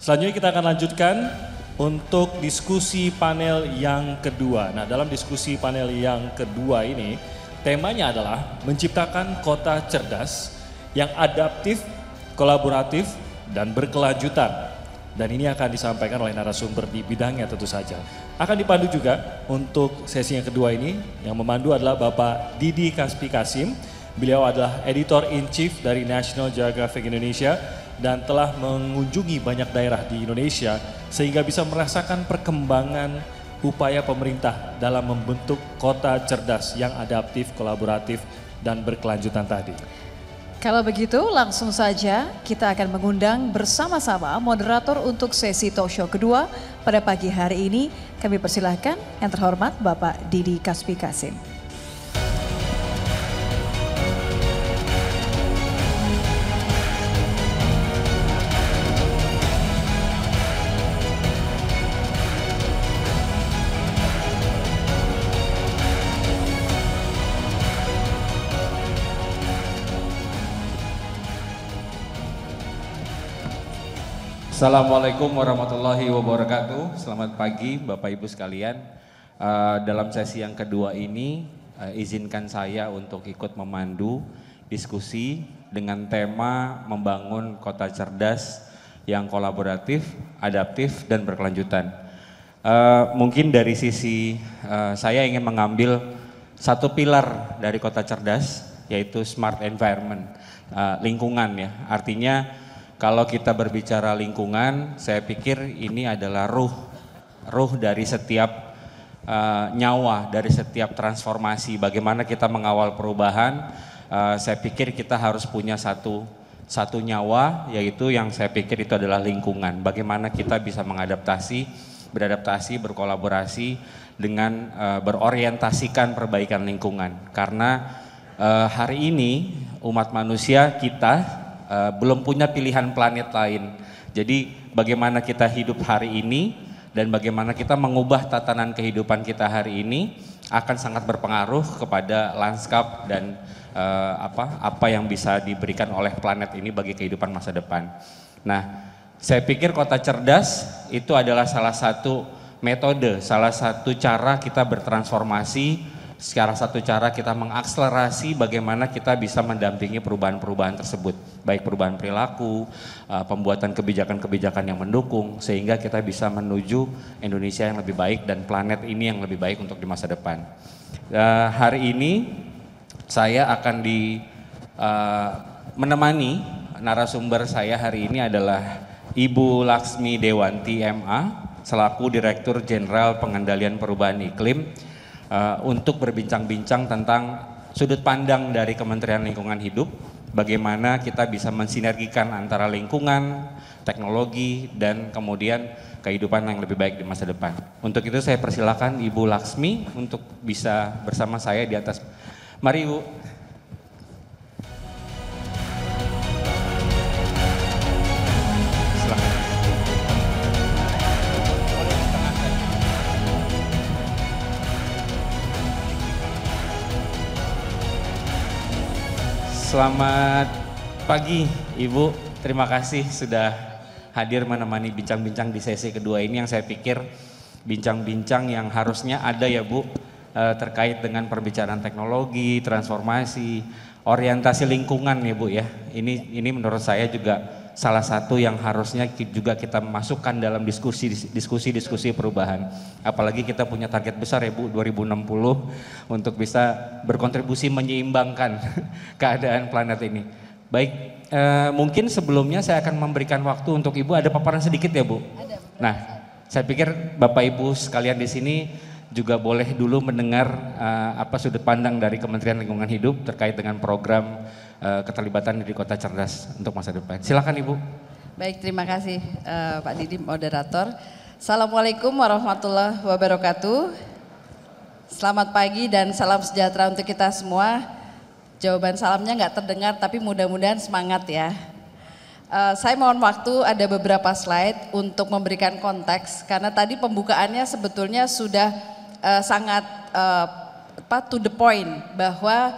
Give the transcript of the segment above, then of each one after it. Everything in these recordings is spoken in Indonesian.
Selanjutnya kita akan lanjutkan untuk diskusi panel yang kedua. Nah, dalam diskusi panel yang kedua ini, temanya adalah menciptakan kota cerdas yang adaptif, kolaboratif, dan berkelanjutan. Dan ini akan disampaikan oleh narasumber di bidangnya tentu saja. Akan dipandu juga untuk sesi yang kedua ini, yang memandu adalah Bapak Didi Kaspi Kasim. Beliau adalah Editor-in-Chief dari National Geographic Indonesia dan telah mengunjungi banyak daerah di Indonesia sehingga bisa merasakan perkembangan upaya pemerintah dalam membentuk kota cerdas yang adaptif, kolaboratif, dan berkelanjutan tadi. Kalau begitu langsung saja kita akan mengundang bersama-sama moderator untuk sesi talk show kedua pada pagi hari ini. Kami persilahkan yang terhormat Bapak Didi Kaspi Kasim. Assalamualaikum warahmatullahi wabarakatuh. Selamat pagi Bapak Ibu sekalian. Dalam sesi yang kedua ini izinkan saya untuk ikut memandu diskusi dengan tema membangun kota cerdas yang kolaboratif, adaptif, dan berkelanjutan. Mungkin dari sisi saya ingin mengambil satu pilar dari kota cerdas, yaitu smart environment, lingkungan ya. Artinya kalau kita berbicara lingkungan, saya pikir ini adalah ruh dari setiap nyawa, dari setiap transformasi. Bagaimana kita mengawal perubahan, saya pikir kita harus punya satu nyawa, yaitu yang saya pikir itu adalah lingkungan. Bagaimana kita bisa beradaptasi, berkolaborasi dengan berorientasikan perbaikan lingkungan. Karena hari ini umat manusia kita belum punya pilihan planet lain. Jadi bagaimana kita hidup hari ini dan bagaimana kita mengubah tatanan kehidupan kita hari ini akan sangat berpengaruh kepada lanskap dan apa yang bisa diberikan oleh planet ini bagi kehidupan masa depan. Nah, saya pikir kota cerdas itu adalah salah satu metode, salah satu cara kita bertransformasi, salah satu cara kita mengakselerasi bagaimana kita bisa mendampingi perubahan-perubahan tersebut, baik perubahan perilaku, pembuatan kebijakan-kebijakan yang mendukung, sehingga kita bisa menuju Indonesia yang lebih baik dan planet ini yang lebih baik untuk di masa depan. Hari ini saya akan menemani narasumber saya hari ini adalah Ibu Laksmi Dewanti MA, selaku Direktur Jenderal Pengendalian Perubahan Iklim, untuk berbincang-bincang tentang sudut pandang dari Kementerian Lingkungan Hidup, bagaimana kita bisa mensinergikan antara lingkungan, teknologi, dan kemudian kehidupan yang lebih baik di masa depan. Untuk itu saya persilakan Ibu Laksmi untuk bisa bersama saya di atas. Mari Ibu. Selamat pagi Ibu, terima kasih sudah hadir menemani bincang-bincang di sesi kedua ini yang saya pikir bincang-bincang yang harusnya ada ya Bu, terkait dengan perbicaraan teknologi, transformasi, orientasi lingkungan ya Bu ya. Ini menurut saya juga salah satu yang harusnya juga kita masukkan dalam diskusi perubahan. Apalagi kita punya target besar ya Bu, 2060 untuk bisa berkontribusi menyeimbangkan keadaan planet ini. Baik, mungkin sebelumnya saya akan memberikan waktu untuk Ibu ada paparan sedikit ya Bu. Nah, saya pikir Bapak Ibu sekalian di sini juga boleh dulu mendengar apa sudut pandang dari Kementerian Lingkungan Hidup terkait dengan program keterlibatan di Kota Cerdas untuk masa depan. Silakan Ibu. Baik, terima kasih Pak Didi, moderator. Assalamualaikum warahmatullahi wabarakatuh. Selamat pagi dan salam sejahtera untuk kita semua. Jawaban salamnya nggak terdengar tapi mudah-mudahan semangat ya. Saya mohon waktu, ada beberapa slide untuk memberikan konteks karena tadi pembukaannya sebetulnya sudah sangat to the point bahwa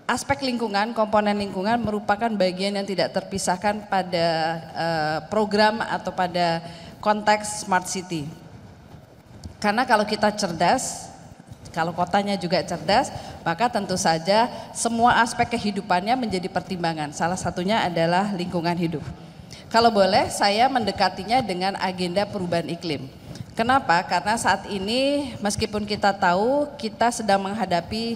aspek lingkungan, komponen lingkungan merupakan bagian yang tidak terpisahkan pada program atau pada konteks smart city. Karena kalau kita cerdas, kalau kotanya juga cerdas, maka tentu saja semua aspek kehidupannya menjadi pertimbangan. Salah satunya adalah lingkungan hidup. Kalau boleh saya mendekatinya dengan agenda perubahan iklim. Kenapa? Karena saat ini meskipun kita tahu kita sedang menghadapi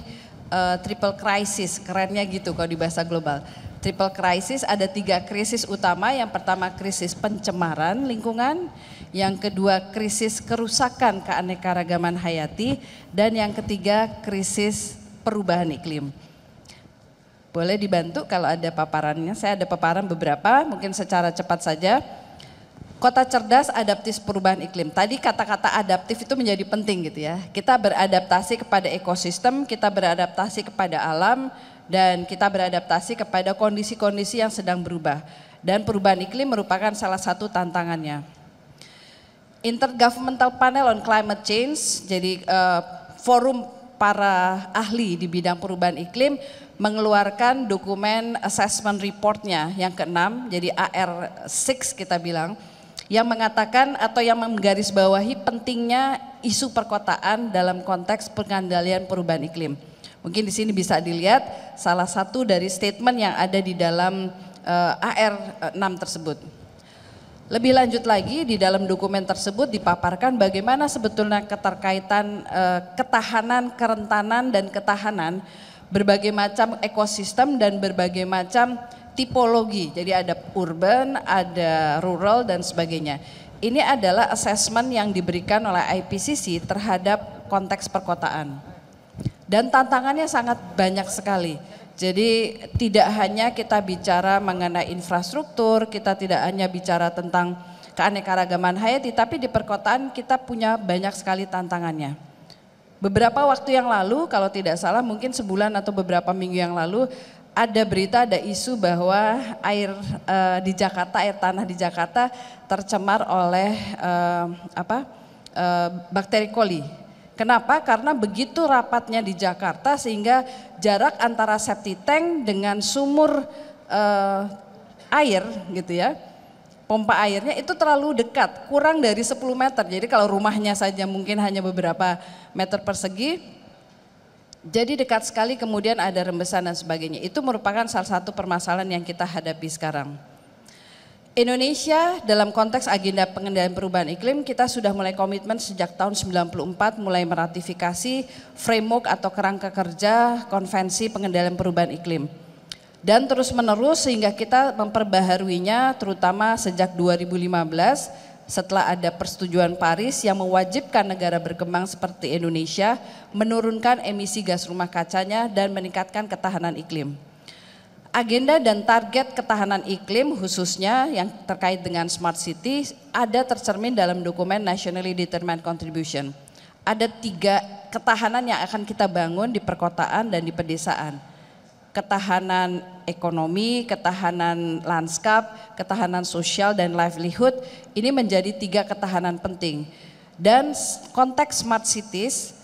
triple crisis, kerennya gitu kalau di bahasa global. Triple crisis, ada 3 krisis utama. Yang pertama krisis pencemaran lingkungan, yang kedua krisis kerusakan keanekaragaman hayati, dan yang ketiga krisis perubahan iklim. Boleh dibantu kalau ada paparannya, saya ada paparan beberapa, mungkin secara cepat saja. Kota cerdas adaptif perubahan iklim. Tadi kata-kata adaptif itu menjadi penting gitu ya. Kita beradaptasi kepada ekosistem, kita beradaptasi kepada alam, dan kita beradaptasi kepada kondisi-kondisi yang sedang berubah. Dan perubahan iklim merupakan salah satu tantangannya. Intergovernmental Panel on Climate Change, jadi forum para ahli di bidang perubahan iklim mengeluarkan dokumen assessment reportnya yang ke-6, jadi AR6 kita bilang, yang mengatakan atau yang menggarisbawahi pentingnya isu perkotaan dalam konteks pengendalian perubahan iklim. Mungkin di sini bisa dilihat salah satu dari statement yang ada di dalam AR6 tersebut. Lebih lanjut lagi di dalam dokumen tersebut dipaparkan bagaimana sebetulnya keterkaitan ketahanan, kerentanan dan ketahanan berbagai macam ekosistem dan berbagai macam tipologi. Jadi ada urban, ada rural dan sebagainya. Ini adalah assessment yang diberikan oleh IPCC terhadap konteks perkotaan. Dan tantangannya sangat banyak sekali. Jadi tidak hanya kita bicara mengenai infrastruktur, kita tidak hanya bicara tentang keanekaragaman hayati, tapi di perkotaan kita punya banyak sekali tantangannya. Beberapa waktu yang lalu, kalau tidak salah mungkin sebulan atau beberapa minggu yang lalu, ada berita, ada isu bahwa air di Jakarta, air tanah di Jakarta tercemar oleh bakteri coli. Kenapa? Karena begitu rapatnya di Jakarta sehingga jarak antara septic tank dengan sumur air gitu ya, pompa airnya itu terlalu dekat, kurang dari 10 meter. Jadi kalau rumahnya saja mungkin hanya beberapa meter persegi, jadi dekat sekali, kemudian ada rembesan dan sebagainya. Itu merupakan salah satu permasalahan yang kita hadapi sekarang. Indonesia dalam konteks agenda pengendalian perubahan iklim, kita sudah mulai komitmen sejak tahun 94 mulai meratifikasi framework atau kerangka kerja konvensi pengendalian perubahan iklim. Dan terus menerus sehingga kita memperbaharuinya terutama sejak 2015 setelah ada persetujuan Paris yang mewajibkan negara berkembang seperti Indonesia menurunkan emisi gas rumah kacanya dan meningkatkan ketahanan iklim. Agenda dan target ketahanan iklim khususnya yang terkait dengan smart city ada tercermin dalam dokumen Nationally Determined Contribution. Ada 3 ketahanan yang akan kita bangun di perkotaan dan di pedesaan. Ketahanan ekonomi, ketahanan lanskap, ketahanan sosial dan livelihood, ini menjadi 3 ketahanan penting. Dan konteks smart cities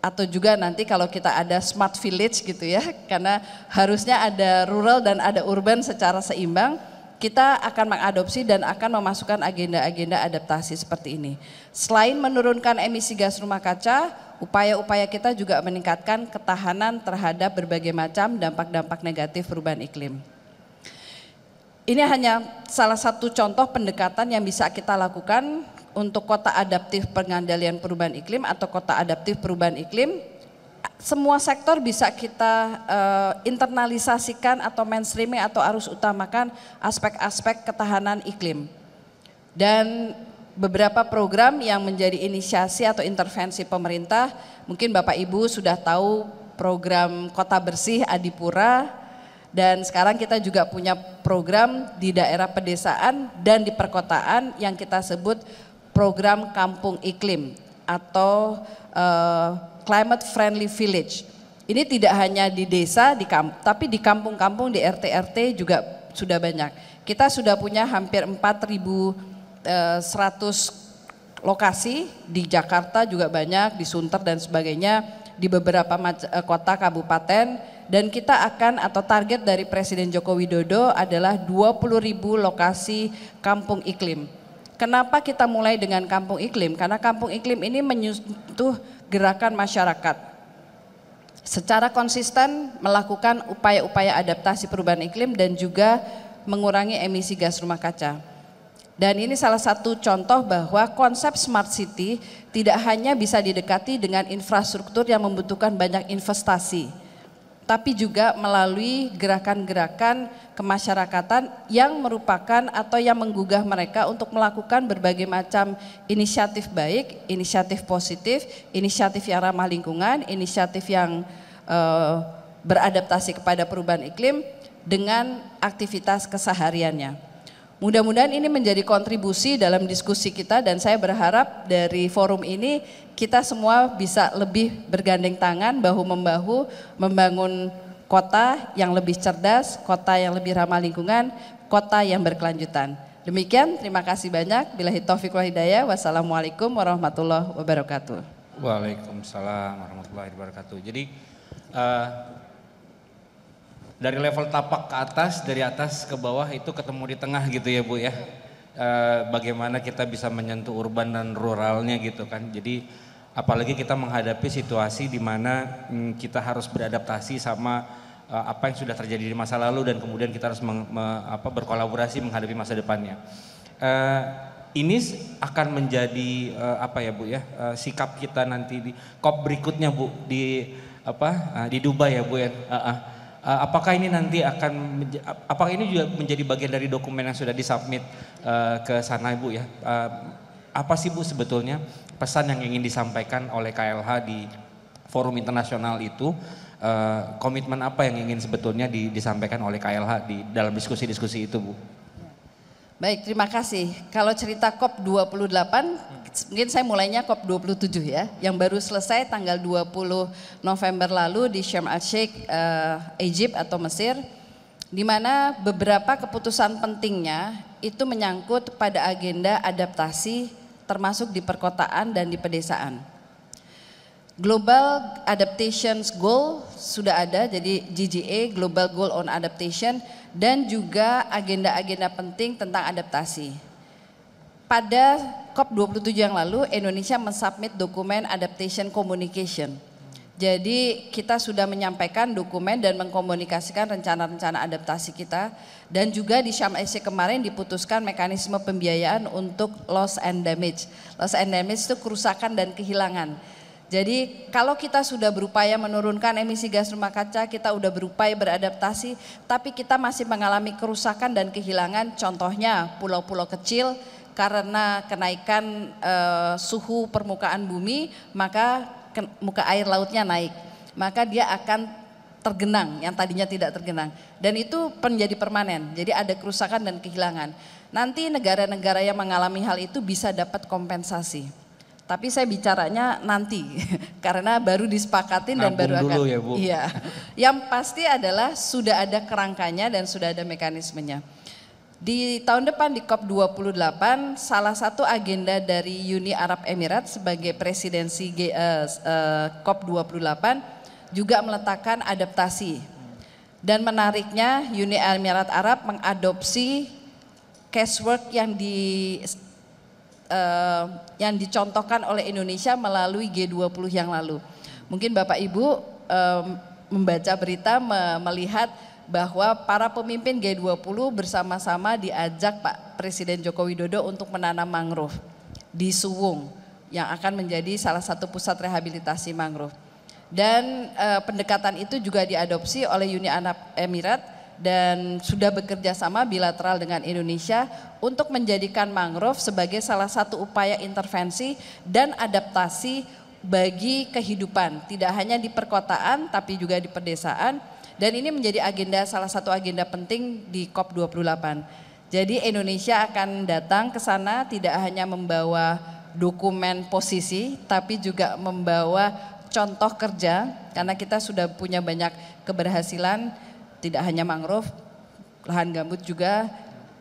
atau juga nanti kalau kita ada smart village gitu ya, karena harusnya ada rural dan ada urban secara seimbang, kita akan mengadopsi dan akan memasukkan agenda-agenda adaptasi seperti ini. Selain menurunkan emisi gas rumah kaca, upaya-upaya kita juga meningkatkan ketahanan terhadap berbagai macam dampak-dampak negatif perubahan iklim. Ini hanya salah satu contoh pendekatan yang bisa kita lakukan untuk kota adaptif pengendalian perubahan iklim atau kota adaptif perubahan iklim. Semua sektor bisa kita internalisasikan atau mainstreaming atau arus utamakan aspek-aspek ketahanan iklim. Dan beberapa program yang menjadi inisiasi atau intervensi pemerintah, mungkin Bapak Ibu sudah tahu program Kota Bersih Adipura, dan sekarang kita juga punya program di daerah pedesaan dan di perkotaan yang kita sebut program Kampung Iklim atau Climate Friendly Village. Ini tidak hanya di desa, tapi di kampung-kampung, di RT-RT juga sudah banyak. Kita sudah punya hampir 4.100 lokasi, di Jakarta juga banyak, di Sunter dan sebagainya, di beberapa kota kabupaten, dan kita akan atau target dari Presiden Joko Widodo adalah 20.000 lokasi kampung iklim. Kenapa kita mulai dengan kampung iklim? Karena kampung iklim ini menyentuh gerakan masyarakat. Secara konsisten melakukan upaya-upaya adaptasi perubahan iklim dan juga mengurangi emisi gas rumah kaca. Dan ini salah satu contoh bahwa konsep smart city tidak hanya bisa didekati dengan infrastruktur yang membutuhkan banyak investasi, tapi juga melalui gerakan-gerakan kemasyarakatan yang merupakan atau yang menggugah mereka untuk melakukan berbagai macam inisiatif baik, inisiatif positif, inisiatif yang ramah lingkungan, inisiatif yang beradaptasi kepada perubahan iklim dengan aktivitas kesehariannya. Mudah-mudahan ini menjadi kontribusi dalam diskusi kita dan saya berharap dari forum ini kita semua bisa lebih bergandeng tangan bahu-membahu membangun kota yang lebih cerdas, kota yang lebih ramah lingkungan, kota yang berkelanjutan. Demikian, terima kasih banyak. Billahi taufiq wal hidayah. Wassalamualaikum warahmatullahi wabarakatuh. Waalaikumsalam warahmatullahi wabarakatuh. Jadi dari level tapak ke atas, dari atas ke bawah itu ketemu di tengah gitu ya Bu ya. Bagaimana kita bisa menyentuh urban dan ruralnya gitu kan. Jadi apalagi kita menghadapi situasi di mana kita harus beradaptasi sama apa yang sudah terjadi di masa lalu dan kemudian kita harus berkolaborasi menghadapi masa depannya. Ini akan menjadi apa ya Bu ya, sikap kita nanti di COP berikutnya Bu di Dubai ya Bu ya. Apakah ini nanti apakah ini juga menjadi bagian dari dokumen yang sudah disubmit ke sana Ibu ya? Apa sih Bu sebetulnya pesan yang ingin disampaikan oleh KLH di forum internasional itu? Komitmen apa yang ingin sebetulnya disampaikan oleh KLH di dalam diskusi-diskusi itu Bu? Baik, terima kasih. Kalau cerita COP 28, mungkin saya mulainya COP 27 ya, yang baru selesai tanggal 20 November lalu di Sharm el-Sheikh, Egypt atau Mesir, di mana beberapa keputusan pentingnya itu menyangkut pada agenda adaptasi termasuk di perkotaan dan di pedesaan. Global Adaptation Goal sudah ada, jadi GGA, Global Goal on Adaptation, dan juga agenda-agenda penting tentang adaptasi. Pada COP27 yang lalu, Indonesia mensubmit dokumen Adaptation Communication. Jadi kita sudah menyampaikan dokumen dan mengkomunikasikan rencana-rencana adaptasi kita. Dan juga di Sharm el-Sheikh kemarin diputuskan mekanisme pembiayaan untuk loss and damage. Loss and damage itu kerusakan dan kehilangan. Jadi kalau kita sudah berupaya menurunkan emisi gas rumah kaca, kita sudah berupaya beradaptasi, tapi kita masih mengalami kerusakan dan kehilangan, contohnya pulau-pulau kecil karena kenaikan suhu permukaan bumi, maka muka air lautnya naik, maka dia akan tergenang yang tadinya tidak tergenang. Dan itu menjadi permanen, jadi ada kerusakan dan kehilangan. Nanti negara-negara yang mengalami hal itu bisa dapat kompensasi. Tapi saya bicaranya nanti karena baru disepakatin dan baru akan. Ya, Bu. Iya. Yang pasti adalah sudah ada kerangkanya dan sudah ada mekanismenya. Di tahun depan di COP 28 salah satu agenda dari Uni Arab Emirates sebagai presidensi COP 28 juga meletakkan adaptasi. Dan menariknya Uni Emirat Arab mengadopsi casework yang dicontohkan oleh Indonesia melalui G20 yang lalu. Mungkin Bapak Ibu membaca berita melihat bahwa para pemimpin G20 bersama-sama diajak Pak Presiden Joko Widodo untuk menanam mangrove di Suwung yang akan menjadi salah satu pusat rehabilitasi mangrove. Dan pendekatan itu juga diadopsi oleh Uni Arab Emirat dan sudah bekerja sama bilateral dengan Indonesia untuk menjadikan mangrove sebagai salah satu upaya intervensi dan adaptasi bagi kehidupan, tidak hanya di perkotaan tapi juga di pedesaan, dan ini menjadi salah satu agenda penting di COP 28. Jadi Indonesia akan datang ke sana tidak hanya membawa dokumen posisi tapi juga membawa contoh kerja, karena kita sudah punya banyak keberhasilan. Tidak hanya mangrove, lahan gambut juga,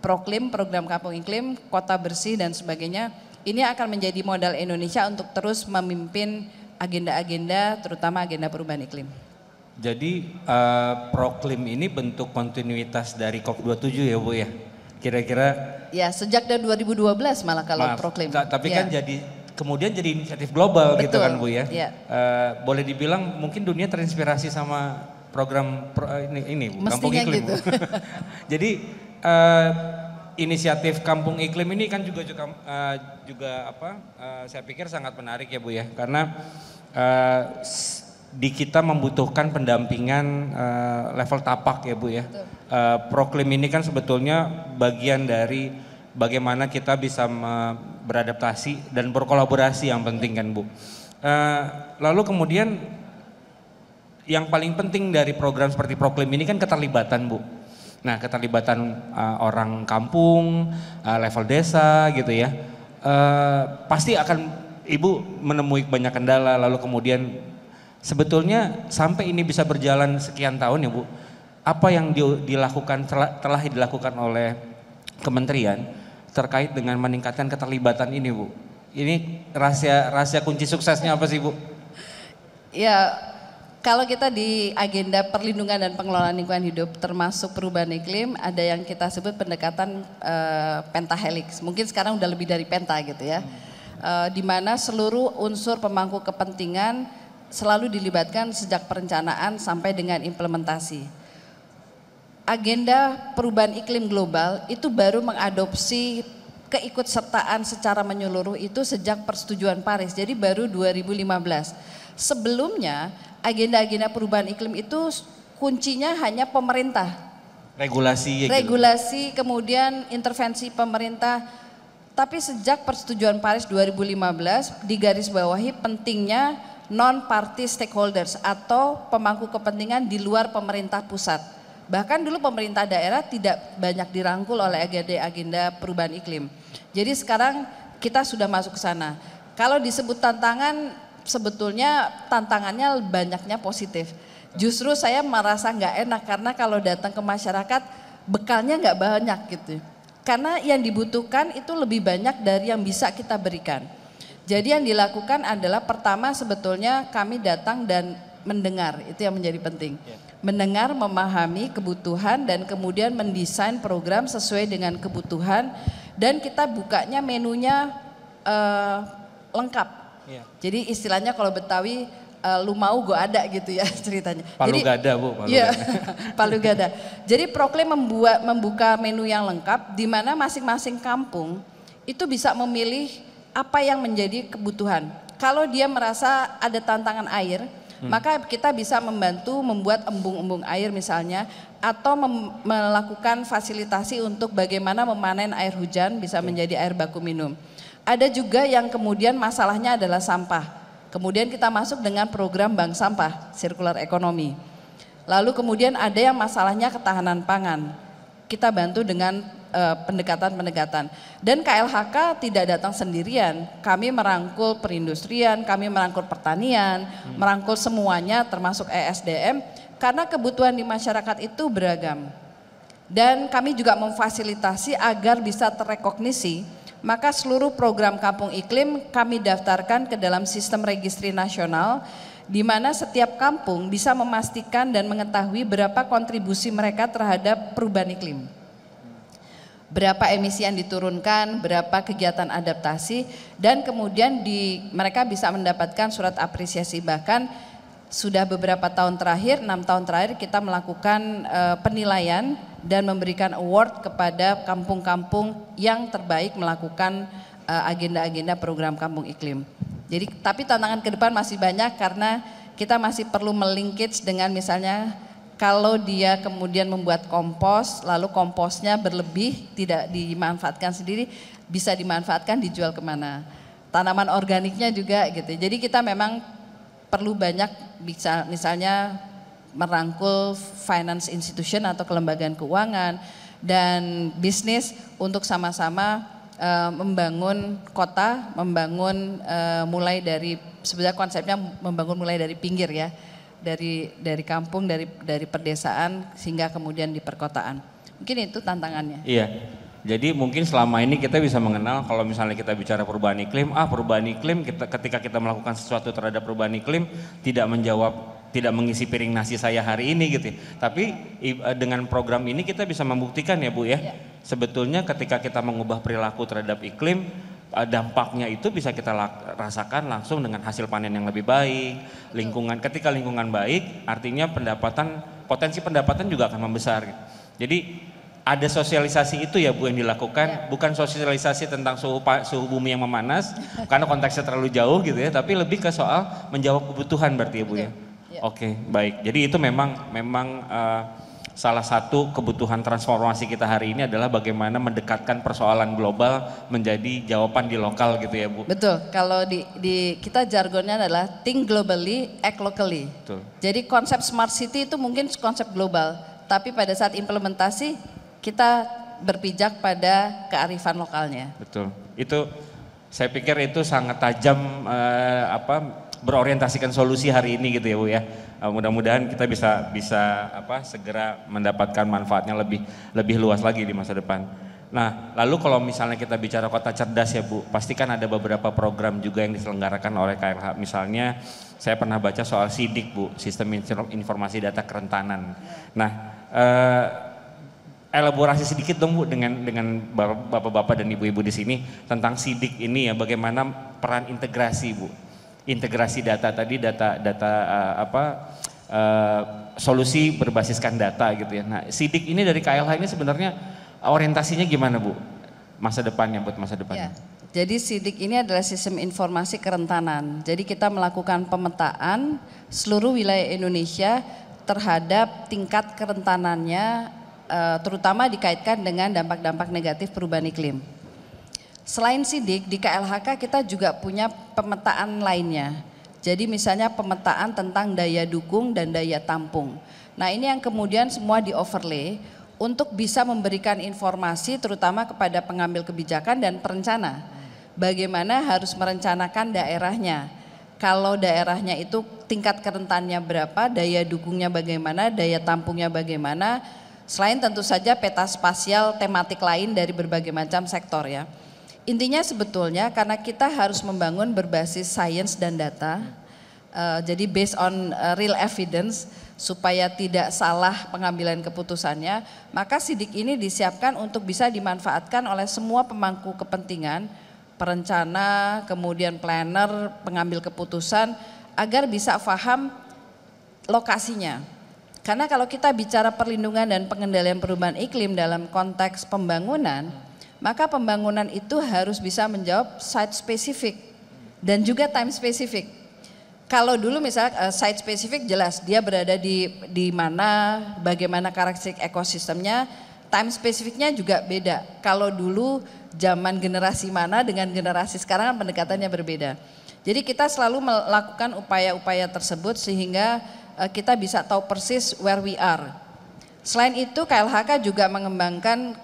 Proklim, program kampung iklim, kota bersih dan sebagainya. Ini akan menjadi modal Indonesia untuk terus memimpin agenda-agenda, terutama agenda perubahan iklim. Jadi proklim ini bentuk kontinuitas dari COP27 ya Bu ya? Kira-kira? Ya sejak dari 2012 malah kalau proklim. Tapi ya. kan kemudian jadi inisiatif global. Betul. Gitu kan Bu ya? Ya. Boleh dibilang mungkin dunia terinspirasi sama program ini Bu, Kampung Iklim. Gitu. Jadi inisiatif Kampung Iklim ini kan juga saya pikir sangat menarik ya Bu ya, karena di kita membutuhkan pendampingan level tapak ya Bu ya. Proklim ini kan sebetulnya bagian dari bagaimana kita bisa beradaptasi dan berkolaborasi yang penting kan Bu. Lalu kemudian yang paling penting dari program seperti Proklim ini kan keterlibatan Bu. Nah keterlibatan orang kampung, level desa gitu ya. Pasti akan Ibu menemui banyak kendala, lalu kemudian sebetulnya sampai ini bisa berjalan sekian tahun ya Bu, apa yang telah dilakukan oleh kementerian terkait dengan meningkatkan keterlibatan ini Bu? Ini rahasia kunci suksesnya apa sih Bu? Ya, kalau kita di agenda perlindungan dan pengelolaan lingkungan hidup termasuk perubahan iklim, ada yang kita sebut pendekatan pentahelix. Mungkin sekarang udah lebih dari penta gitu ya. Di mana seluruh unsur pemangku kepentingan selalu dilibatkan sejak perencanaan sampai dengan implementasi. Agenda perubahan iklim global itu baru mengadopsi keikutsertaan secara menyeluruh itu sejak persetujuan Paris, jadi baru 2015. Sebelumnya agenda-agenda perubahan iklim itu kuncinya hanya pemerintah. Regulasi, kemudian intervensi pemerintah. Tapi sejak persetujuan Paris 2015 digarisbawahi pentingnya non-party stakeholders atau pemangku kepentingan di luar pemerintah pusat. Bahkan dulu pemerintah daerah tidak banyak dirangkul oleh agenda perubahan iklim. Jadi sekarang kita sudah masuk ke sana. Kalau disebut tantangan, sebetulnya tantangannya banyaknya positif. Justru saya merasa nggak enak karena kalau datang ke masyarakat bekalnya nggak banyak gitu. Karena yang dibutuhkan itu lebih banyak dari yang bisa kita berikan. Jadi yang dilakukan adalah pertama sebetulnya kami datang dan mendengar, itu yang menjadi penting. Mendengar, memahami kebutuhan dan kemudian mendesain program sesuai dengan kebutuhan dan kita bukanya menunya lengkap. Jadi istilahnya kalau Betawi lu mau gue ada gitu ya ceritanya. Palu gada Bu. Palu gada. Jadi Proklim membuka menu yang lengkap di mana masing-masing kampung itu bisa memilih apa yang menjadi kebutuhan. Kalau dia merasa ada tantangan air, maka kita bisa membantu membuat embung-embung air misalnya atau melakukan fasilitasi untuk bagaimana memanen air hujan bisa menjadi air baku minum. Ada juga yang kemudian masalahnya adalah sampah. Kemudian kita masuk dengan program bank sampah, circular economy. Lalu kemudian ada yang masalahnya ketahanan pangan. Kita bantu dengan pendekatan-pendekatan. Dan KLHK tidak datang sendirian. Kami merangkul perindustrian, kami merangkul pertanian, merangkul semuanya termasuk ESDM. Karena kebutuhan di masyarakat itu beragam. Dan kami juga memfasilitasi agar bisa terrekognisi. Maka seluruh program Kampung Iklim kami daftarkan ke dalam sistem registri nasional di mana setiap kampung bisa memastikan dan mengetahui berapa kontribusi mereka terhadap perubahan iklim. Berapa emisi yang diturunkan, berapa kegiatan adaptasi dan kemudian mereka bisa mendapatkan surat apresiasi. Bahkan sudah beberapa tahun terakhir, 6 tahun terakhir kita melakukan penilaian dan memberikan award kepada kampung-kampung yang terbaik melakukan agenda-agenda program Kampung Iklim. Jadi tapi tantangan ke depan masih banyak karena kita masih perlu melinkage dengan misalnya kalau dia kemudian membuat kompos lalu komposnya berlebih tidak dimanfaatkan sendiri bisa dimanfaatkan dijual kemana. Tanaman organiknya juga gitu. Jadi kita memang perlu banyak bisa misalnya merangkul finance institution atau kelembagaan keuangan dan bisnis untuk sama-sama membangun kota, membangun mulai dari sebenarnya konsepnya membangun mulai dari pinggir ya, dari kampung, dari pedesaan sehingga kemudian di perkotaan. Mungkin itu tantangannya. Iya. Jadi mungkin selama ini kita bisa mengenal kalau misalnya kita bicara perubahan iklim, perubahan iklim ketika kita melakukan sesuatu terhadap perubahan iklim tidak menjawab tidak mengisi piring nasi saya hari ini gitu ya. Tapi dengan program ini kita bisa membuktikan ya Bu ya. Sebetulnya ketika kita mengubah perilaku terhadap iklim, dampaknya itu bisa kita rasakan langsung dengan hasil panen yang lebih baik, lingkungan. Ketika lingkungan baik, artinya potensi pendapatan juga akan membesar. Jadi ada sosialisasi itu ya Bu yang dilakukan, bukan sosialisasi tentang suhu bumi yang memanas, karena konteksnya terlalu jauh gitu ya, tapi lebih ke soal menjawab kebutuhan berarti ya Bu ya. Oke, baik. Jadi itu memang salah satu kebutuhan transformasi kita hari ini adalah bagaimana mendekatkan persoalan global menjadi jawaban di lokal gitu ya Bu. Betul, kalau di kita jargonnya adalah think globally, act locally. Betul. Jadi konsep smart city itu mungkin konsep global, tapi pada saat implementasi kita berpijak pada kearifan lokalnya. Betul, itu saya pikir itu sangat tajam berorientasikan solusi hari ini gitu ya Bu ya. Mudah-mudahan kita bisa segera mendapatkan manfaatnya lebih luas lagi di masa depan. Nah, lalu kalau misalnya kita bicara kota cerdas ya Bu, pasti kan ada beberapa program juga yang diselenggarakan oleh KLH. Misalnya saya pernah baca soal SIDIK Bu, Sistem Informasi Data Kerentanan. Nah, elaborasi sedikit dong Bu dengan bapak-bapak dan ibu-ibu di sini tentang SIDIK ini ya, bagaimana peran integrasi Bu. Integrasi data tadi, solusi berbasiskan data gitu ya. Nah, SIDIK ini dari KLH ini sebenarnya orientasinya gimana Bu? Masa depannya, buat masa depannya. Ya. Jadi SIDIK ini adalah sistem informasi kerentanan. Jadi kita melakukan pemetaan seluruh wilayah Indonesia terhadap tingkat kerentanannya, terutama dikaitkan dengan dampak-dampak negatif perubahan iklim. Selain SIDIK, di KLHK kita juga punya pemetaan lainnya. Jadi misalnya pemetaan tentang daya dukung dan daya tampung. Nah ini yang kemudian semua di overlay untuk bisa memberikan informasi terutama kepada pengambil kebijakan dan perencana. Bagaimana harus merencanakan daerahnya. Kalau daerahnya itu tingkat kerentannya berapa, daya dukungnya bagaimana, daya tampungnya bagaimana. Selain tentu saja peta spasial tematik lain dari berbagai macam sektor ya. Intinya sebetulnya karena kita harus membangun berbasis sains dan data, jadi based on real evidence supaya tidak salah pengambilan keputusannya, maka SIDIK ini disiapkan untuk bisa dimanfaatkan oleh semua pemangku kepentingan, perencana, kemudian planner, pengambil keputusan agar bisa paham lokasinya. Karena kalau kita bicara perlindungan dan pengendalian perubahan iklim dalam konteks pembangunan, maka pembangunan itu harus bisa menjawab site spesifik dan juga time spesifik. Kalau dulu misalnya site spesifik jelas dia berada di mana, bagaimana karakteristik ekosistemnya, time spesifiknya juga beda. Kalau dulu zaman generasi mana dengan generasi sekarang kan pendekatannya berbeda. Jadi kita selalu melakukan upaya-upaya tersebut sehingga kita bisa tahu persis where we are. Selain itu KLHK juga mengembangkan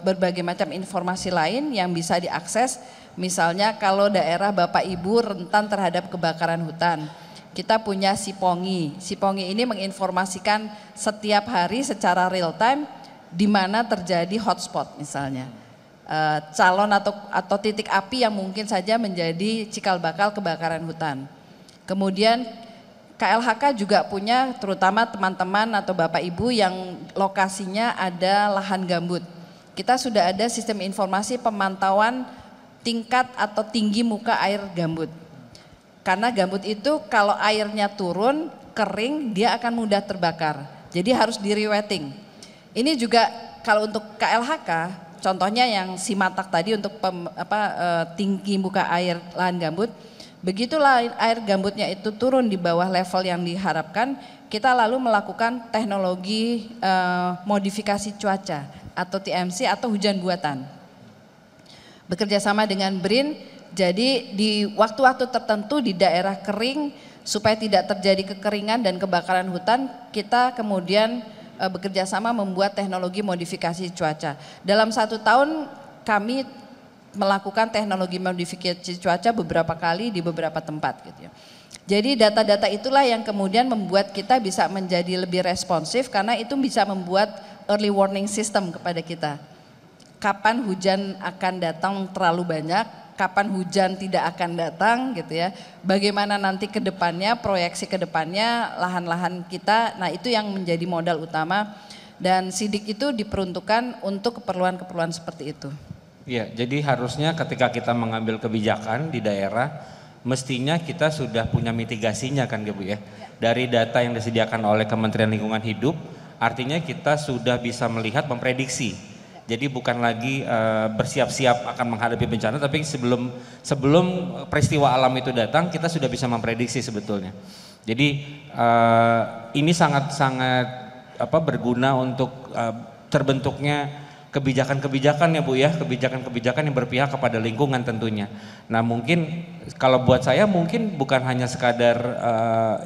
berbagai macam informasi lain yang bisa diakses. Misalnya kalau daerah Bapak Ibu rentan terhadap kebakaran hutan, kita punya Sipongi. Sipongi ini menginformasikan setiap hari secara real time di mana terjadi hotspot misalnya. Calon atau titik api yang mungkin saja menjadi cikal bakal kebakaran hutan. Kemudian KLHK juga punya terutama teman-teman atau Bapak Ibu yang lokasinya ada lahan gambut. Kita sudah ada sistem informasi pemantauan tingkat atau tinggi muka air gambut. Karena gambut itu kalau airnya turun, kering, dia akan mudah terbakar. Jadi harus di-rewetting. Ini juga kalau untuk KLHK, contohnya yang Simatak tadi untuk tinggi muka air lahan gambut, begitulah air gambutnya itu turun di bawah level yang diharapkan, kita lalu melakukan teknologi modifikasi cuaca atau TMC atau hujan buatan. Bekerja sama dengan BRIN, jadi di waktu-waktu tertentu di daerah kering supaya tidak terjadi kekeringan dan kebakaran hutan, kita kemudian bekerja sama membuat teknologi modifikasi cuaca. Dalam 1 tahun kami melakukan teknologi modifikasi cuaca beberapa kali di beberapa tempat gitu ya. Jadi data-data itulah yang kemudian membuat kita bisa menjadi lebih responsif karena itu bisa membuat early warning system kepada kita. Kapan hujan akan datang terlalu banyak, kapan hujan tidak akan datang gitu ya. Bagaimana nanti ke depannya, proyeksi ke depannya lahan-lahan kita. Nah, itu yang menjadi modal utama dan sidik itu diperuntukkan untuk keperluan-keperluan seperti itu. Iya, jadi harusnya ketika kita mengambil kebijakan di daerah, mestinya kita sudah punya mitigasinya kan Bu ya. Dari data yang disediakan oleh Kementerian Lingkungan Hidup, artinya kita sudah bisa melihat memprediksi. Jadi bukan lagi bersiap-siap akan menghadapi bencana, tapi sebelum peristiwa alam itu datang kita sudah bisa memprediksi sebetulnya. Jadi ini sangat-sangat berguna untuk terbentuknya kebijakan-kebijakan ya Bu ya, kebijakan-kebijakan yang berpihak kepada lingkungan tentunya. Nah mungkin kalau buat saya mungkin bukan hanya sekadar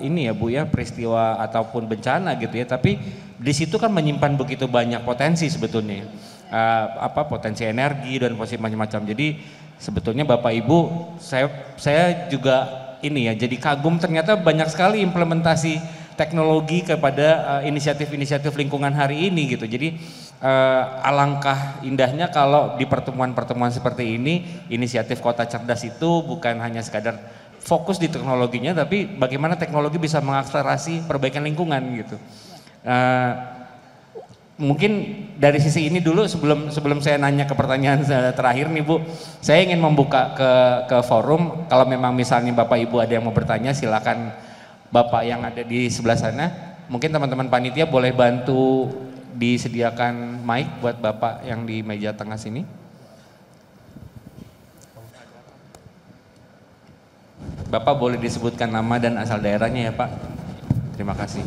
ini ya Bu ya, peristiwa ataupun bencana gitu ya, tapi di situ kan menyimpan begitu banyak potensi sebetulnya. Potensi energi dan potensi macam-macam. Jadi sebetulnya Bapak Ibu, saya juga ini ya, jadi kagum ternyata banyak sekali implementasi teknologi kepada inisiatif-inisiatif lingkungan hari ini gitu. Jadi alangkah indahnya kalau di pertemuan-pertemuan seperti ini, inisiatif Kota Cerdas itu bukan hanya sekadar fokus di teknologinya, tapi bagaimana teknologi bisa mengakselerasi perbaikan lingkungan gitu. Mungkin dari sisi ini dulu sebelum saya nanya ke pertanyaan terakhir nih Bu, saya ingin membuka ke forum. Kalau memang misalnya Bapak Ibu ada yang mau bertanya, silakan Bapak yang ada di sebelah sana. Mungkin teman-teman panitia boleh bantu disediakan mic buat Bapak yang di meja tengah sini. Bapak boleh disebutkan nama dan asal daerahnya ya Pak. Terima kasih.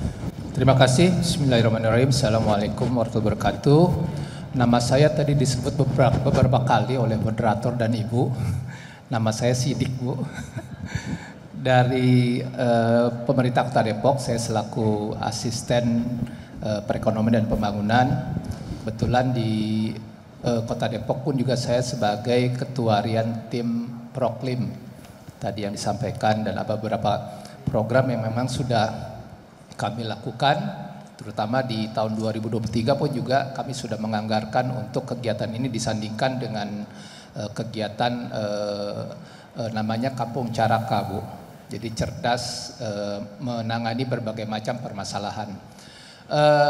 Terima kasih. Bismillahirrahmanirrahim. Assalamualaikum warahmatullahi wabarakatuh. Nama saya tadi disebut beberapa kali oleh moderator dan Ibu. Nama saya Sidik Bu. Dari pemerintah Kota Depok, saya selaku asisten perekonomian dan pembangunan. Kebetulan di Kota Depok pun juga saya sebagai ketua harian tim Proklim tadi yang disampaikan, dan ada beberapa program yang memang sudah kami lakukan, terutama di tahun 2023 pun juga kami sudah menganggarkan untuk kegiatan ini disandingkan dengan kegiatan namanya Kampung Caraka Bu. Jadi cerdas menangani berbagai macam permasalahan.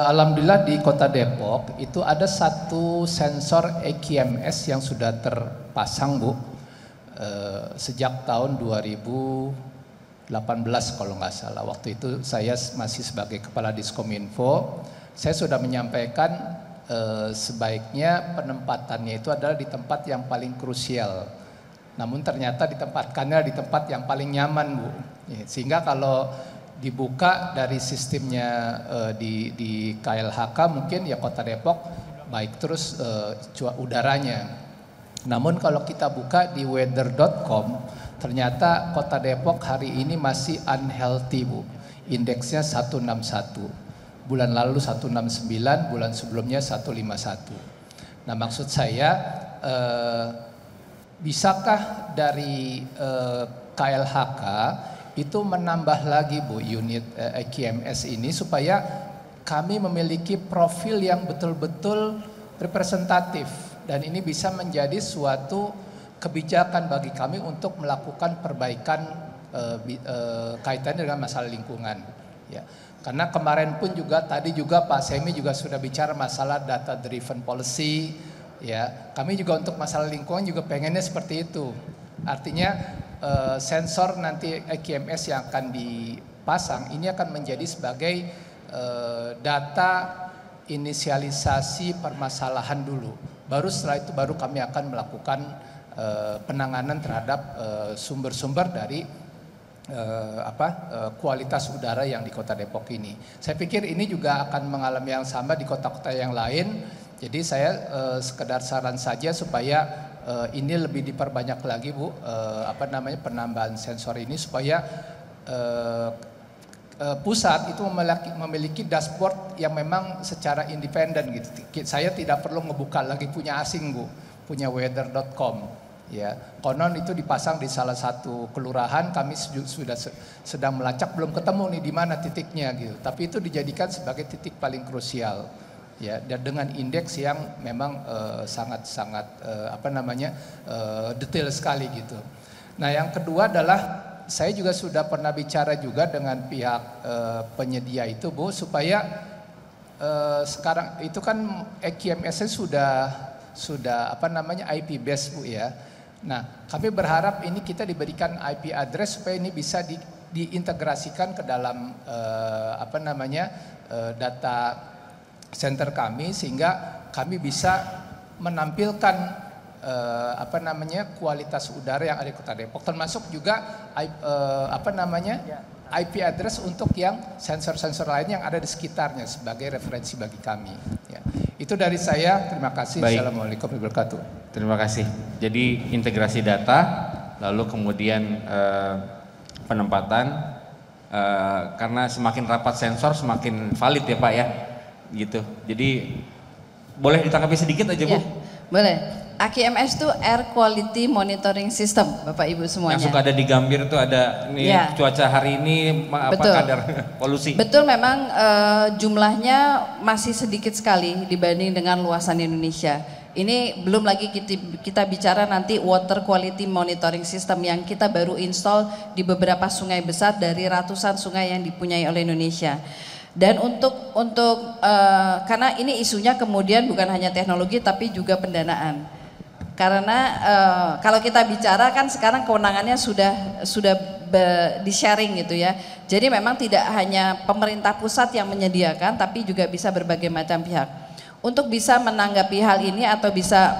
Alhamdulillah di Kota Depok itu ada satu sensor EQMS yang sudah terpasang Bu sejak tahun 2018 kalau nggak salah. Waktu itu saya masih sebagai Kepala Diskominfo, saya sudah menyampaikan sebaiknya penempatannya itu adalah di tempat yang paling krusial. Namun ternyata ditempatkannya di tempat yang paling nyaman Bu. Sehingga kalau dibuka dari sistemnya di KLHK mungkin ya Kota Depok baik terus udaranya. Namun kalau kita buka di weather.com ternyata Kota Depok hari ini masih unhealthy Bu. Indeksnya 161. Bulan lalu 169, bulan sebelumnya 151. Nah maksud saya bisakah dari KLHK itu menambah lagi Bu unit EQMS ini supaya kami memiliki profil yang betul-betul representatif, dan ini bisa menjadi suatu kebijakan bagi kami untuk melakukan perbaikan kaitannya dengan masalah lingkungan. Ya, karena kemarin pun juga tadi juga Pak Semi juga sudah bicara masalah data driven policy. Ya, kami juga untuk masalah lingkungan juga pengennya seperti itu. Artinya sensor nanti EQMS yang akan dipasang ini akan menjadi sebagai data inisialisasi permasalahan dulu. Baru setelah itu baru kami akan melakukan penanganan terhadap sumber-sumber dari kualitas udara yang di Kota Depok ini. Saya pikir ini juga akan mengalami yang sama di kota-kota yang lain. Jadi saya sekedar saran saja supaya ini lebih diperbanyak lagi Bu, penambahan sensor ini supaya pusat itu memiliki dashboard yang memang secara independen gitu. Saya tidak perlu ngebuka lagi punya asing Bu, punya weather.com. Ya, konon itu dipasang di salah satu kelurahan, kami sudah sedang melacak belum ketemu nih di mana titiknya gitu. Tapi itu dijadikan sebagai titik paling krusial. ya, dan dengan indeks yang memang sangat-sangat detail sekali gitu. Nah, yang kedua adalah saya juga sudah pernah bicara juga dengan pihak penyedia itu, Bu, supaya sekarang itu kan EQMS sudah IP based, Bu, ya. Nah, kami berharap ini kita diberikan IP address supaya ini bisa diintegrasikan ke dalam data center kami, sehingga kami bisa menampilkan kualitas udara yang ada di Kota Depok, termasuk juga IP address untuk yang sensor-sensor lain yang ada di sekitarnya sebagai referensi bagi kami. Ya. Itu dari saya. Terima kasih. Baik. Assalamualaikum warahmatullahi wabarakatuh. Terima kasih. Jadi integrasi data, lalu kemudian penempatan, karena semakin rapat sensor semakin valid ya Pak ya, gitu. Jadi boleh ditanggapi sedikit aja Bu? Ya, boleh. AQMS itu Air Quality Monitoring System, Bapak Ibu semuanya. Yang suka ada di Gambir tuh ada nih ya. Cuaca hari ini apa kadar polusi. Betul, memang jumlahnya masih sedikit sekali dibanding dengan luasan Indonesia. Ini belum lagi kita bicara nanti Water Quality Monitoring System yang kita baru install di beberapa sungai besar dari ratusan sungai yang dipunyai oleh Indonesia. Dan untuk karena ini isunya kemudian bukan hanya teknologi tapi juga pendanaan. Karena kalau kita bicara kan sekarang kewenangannya sudah di-sharing gitu ya. Jadi memang tidak hanya pemerintah pusat yang menyediakan tapi juga bisa berbagai macam pihak. Untuk bisa menanggapi hal ini atau bisa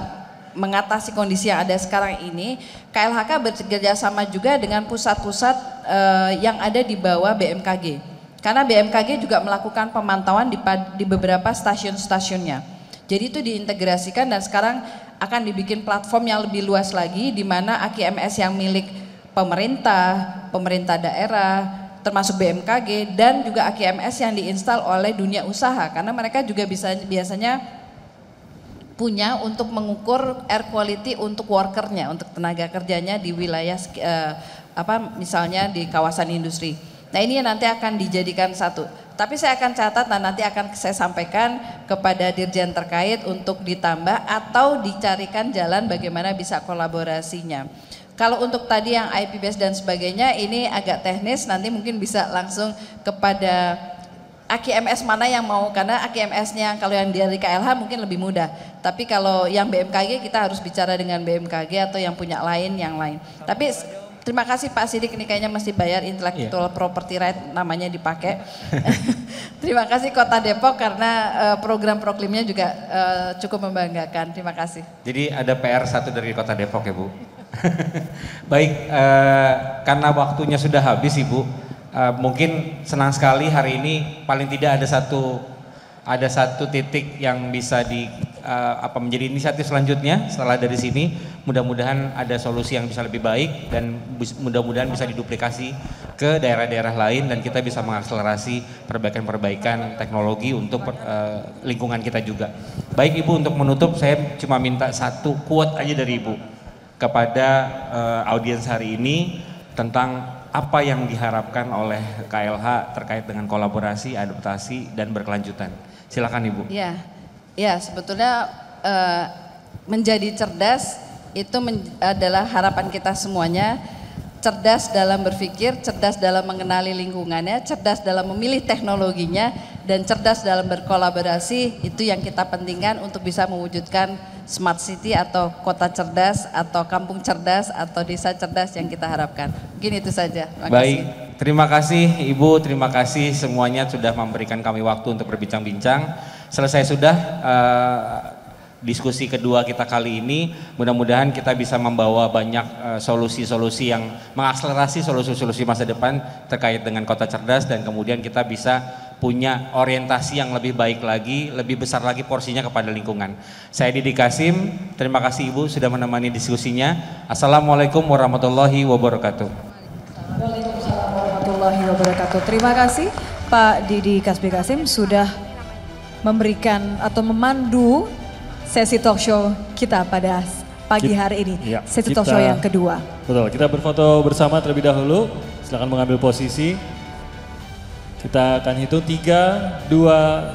mengatasi kondisi yang ada sekarang ini, KLHK bekerja sama juga dengan pusat-pusat yang ada di bawah BMKG. Karena BMKG juga melakukan pemantauan di beberapa stasiun-stasiunnya. Jadi itu diintegrasikan dan sekarang akan dibikin platform yang lebih luas lagi di mana AQMS yang milik pemerintah daerah, termasuk BMKG dan juga AQMS yang diinstal oleh dunia usaha karena mereka juga biasanya punya untuk mengukur air quality untuk workernya, untuk tenaga kerjanya di wilayah misalnya di kawasan industri. Nah ini nanti akan dijadikan satu. Tapi saya akan catat dan nanti akan saya sampaikan kepada dirjen terkait untuk ditambah atau dicarikan jalan bagaimana bisa kolaborasinya. Kalau untuk tadi yang IP based dan sebagainya ini agak teknis, nanti mungkin bisa langsung kepada AQMS mana yang mau, karena AQMS-nya kalau yang dari KLH mungkin lebih mudah. Tapi kalau yang BMKG kita harus bicara dengan BMKG atau yang punya yang lain. Tapi terima kasih Pak Sidik, ini kayaknya mesti bayar intellectual property right namanya dipakai. Terima kasih Kota Depok karena program proklimnya juga cukup membanggakan. Terima kasih. Jadi ada PR satu dari Kota Depok ya Bu. Baik, karena waktunya sudah habis Ibu, mungkin senang sekali hari ini paling tidak ada satu titik yang bisa menjadi inisiatif selanjutnya setelah dari sini. Mudah-mudahan ada solusi yang bisa lebih baik dan mudah-mudahan bisa diduplikasi ke daerah-daerah lain dan kita bisa mengakselerasi perbaikan-perbaikan teknologi untuk lingkungan kita juga. Baik Ibu, untuk menutup saya cuma minta satu quote aja dari Ibu kepada audiens hari ini tentang apa yang diharapkan oleh KLH terkait dengan kolaborasi, adaptasi dan berkelanjutan. Silakan Ibu. Ya sebetulnya menjadi cerdas itu adalah harapan kita semuanya. Cerdas dalam berpikir, cerdas dalam mengenali lingkungannya, cerdas dalam memilih teknologinya, dan cerdas dalam berkolaborasi. Itu yang kita pentingkan untuk bisa mewujudkan smart city atau kota cerdas atau kampung cerdas atau desa cerdas yang kita harapkan. Mungkin itu saja. Baik, terima kasih Ibu, terima kasih semuanya sudah memberikan kami waktu untuk berbincang-bincang. Selesai sudah diskusi kedua kita kali ini. Mudah-mudahan kita bisa membawa banyak solusi-solusi yang mengakselerasi solusi-solusi masa depan terkait dengan kota cerdas dan kemudian kita bisa punya orientasi yang lebih baik lagi, lebih besar lagi porsinya kepada lingkungan. Saya Didi Kasim, terima kasih Ibu sudah menemani diskusinya. Assalamualaikum warahmatullahi wabarakatuh. Waalaikumsalam warahmatullahi wabarakatuh. Terima kasih Pak Didi Kasbi Kasim sudah memberikan atau memandu sesi talk show kita pada pagi hari ini. Ya, sesi talk show yang kedua. Betul, kita berfoto bersama terlebih dahulu. Silakan mengambil posisi. Kita akan hitung 3, 2, 1.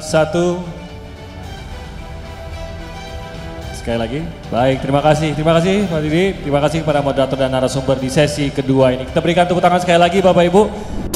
sekali lagi. Baik, terima kasih Pak Didi. Terima kasih kepada moderator dan narasumber di sesi kedua ini. Kita berikan tepuk tangan sekali lagi Bapak Ibu.